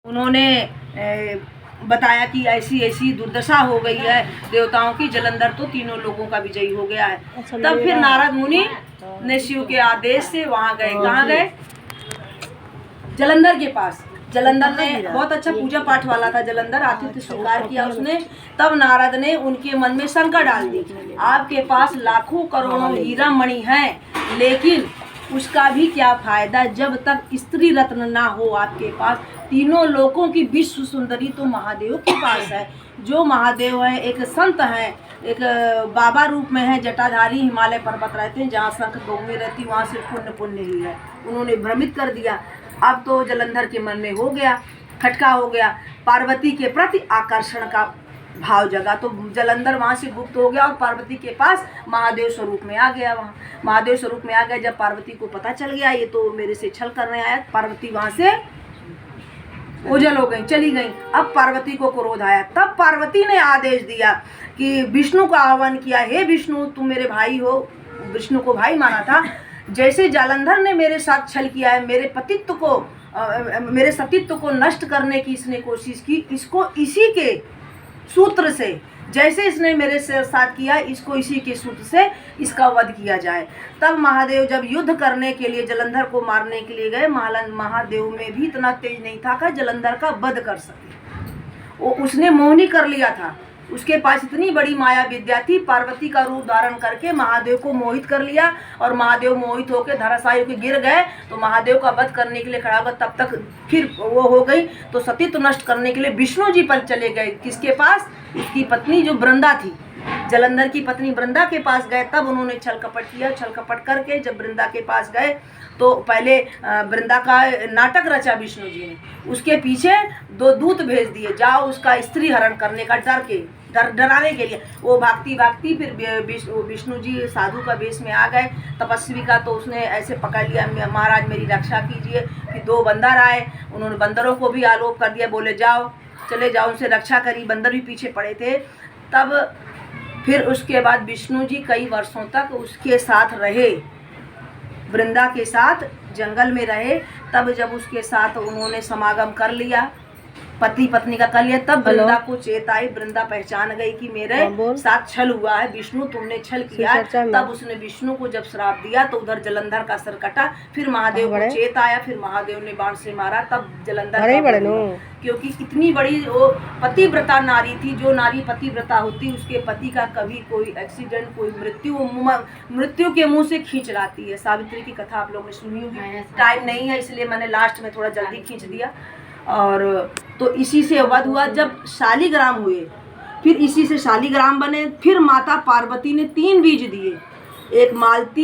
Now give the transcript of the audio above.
उन्होंने बताया कि ऐसी ऐसी दुर्दशा हो गई है देवताओं की, जलंधर तो तीनों लोगों का विजयी हो गया है। तब फिर नारद मुनि ने शिव के आदेश से वहाँ गए। कहाँ गए? जलंधर के पास। जलंधर ने बहुत अच्छा पूजा पाठ वाला था, जलंधर आतिथ्य स्वीकार किया उसने। तब नारद ने उनके मन में शंका डाल दी, आपके पास लाखों करोड़ों हीरा मणि हैं, लेकिन उसका भी क्या फायदा जब तक स्त्री रत्न ना हो आपके पास। तीनों लोकों की विश्व सुंदरी तो महादेव के पास है। जो महादेव है एक संत है, एक बाबा रूप में है, जटाधारी, हिमालय पर्वत रहते हैं, जहाँ शंख गौएं रहती वहाँ से पुण्य पुण्य ही है। उन्होंने भ्रमित कर दिया। अब तो जलंधर के मन में हो गया, खटका हो गया, पार्वती के प्रति आकर्षण का भाव जगा। तो जलंधर वहाँ से गुप्त हो गया और पार्वती के पास महादेव स्वरूप में आ गया। वहाँ महादेव स्वरूप में आ गया। जब पार्वती को पता चल गया ये तो मेरे से छल करने आया, पार्वती वहाँ से ओझल हो गई, चली गई। अब पार्वती को क्रोध आया। तब पार्वती ने आदेश दिया कि विष्णु का आह्वान किया, हे विष्णु तुम मेरे भाई हो, विष्णु को भाई माना था। जैसे जालंधर ने मेरे साथ छल किया है, मेरे सतीत्व को नष्ट करने की इसने कोशिश की, इसको इसी के सूत्र से, जैसे इसने मेरे साथ किया, इसको इसी के सूत्र से इसका वध किया जाए। तब महादेव जब युद्ध करने के लिए जलंधर को मारने के लिए गए, महादेव में भी इतना तेज नहीं था कि जलंधर का वध कर सके। वो उसने मोहिनी कर लिया था, उसके पास इतनी बड़ी माया विद्या थी। पार्वती का रूप धारण करके महादेव को मोहित कर लिया और महादेव मोहित होकर धराशायी होकर गिर गए। तो महादेव का वध करने के लिए खड़ा हुआ, तब तक फिर वो हो गई। तो सतीत्व नष्ट करने के लिए विष्णु जी पर चले गए। किसके पास? उसकी पत्नी जो वृंदा थी, जलंधर की पत्नी वृंदा के पास गए। तब उन्होंने छल कपट किया। छल कपट करके जब वृंदा के पास गए तो पहले वृंदा का नाटक रचा विष्णु जी ने। उसके पीछे 2 दूत भेज दिए, जाओ उसका स्त्री हरण करने का, डराने के लिए। वो भागती भागती फिर विष्णु जी साधु का वेश में आ गए, तपस्वी का। तो उसने ऐसे पकड़ लिया, महाराज मेरी रक्षा कीजिए। फिर 2 बंदर आए, उन्होंने बंदरों को भी आलोप कर दिया, बोले जाओ चले जाओ, उनसे रक्षा करी। बंदर भी पीछे पड़े थे। तब फिर उसके बाद विष्णु जी कई वर्षों तक उसके साथ रहे, वृंदा के साथ जंगल में रहे। तब जब उसके साथ उन्होंने समागम कर लिया, पति पत्नी का कर लिया, तब वृंदा को चेत आई। वृंदा पहचान गई कि मेरे साथ छल हुआ है, विष्णु तुमने छल किया है। तब उसने विष्णु को जब श्राप दिया तो उधर जलंधर का सर कटा। फिर महादेव को चेत आया, फिर महादेव ने बाण से मारा। तब जलंधर, क्योंकि इतनी बड़ी वो पतिव्रता नारी थी। जो नारी पतिव्रता होती उसके पति का कभी कोई एक्सीडेंट, कोई मृत्यु के मुंह से खींच लाती है। सावित्री की कथा आप लोगों ने सुनी होगी। टाइम नहीं है इसलिए मैंने लास्ट में थोड़ा जल्दी खींच दिया। और तो इसी से वध हुआ। जब शालिग्राम हुए, फिर इसी से शालिग्राम बने। फिर माता पार्वती ने 3 बीज दिए, एक मालती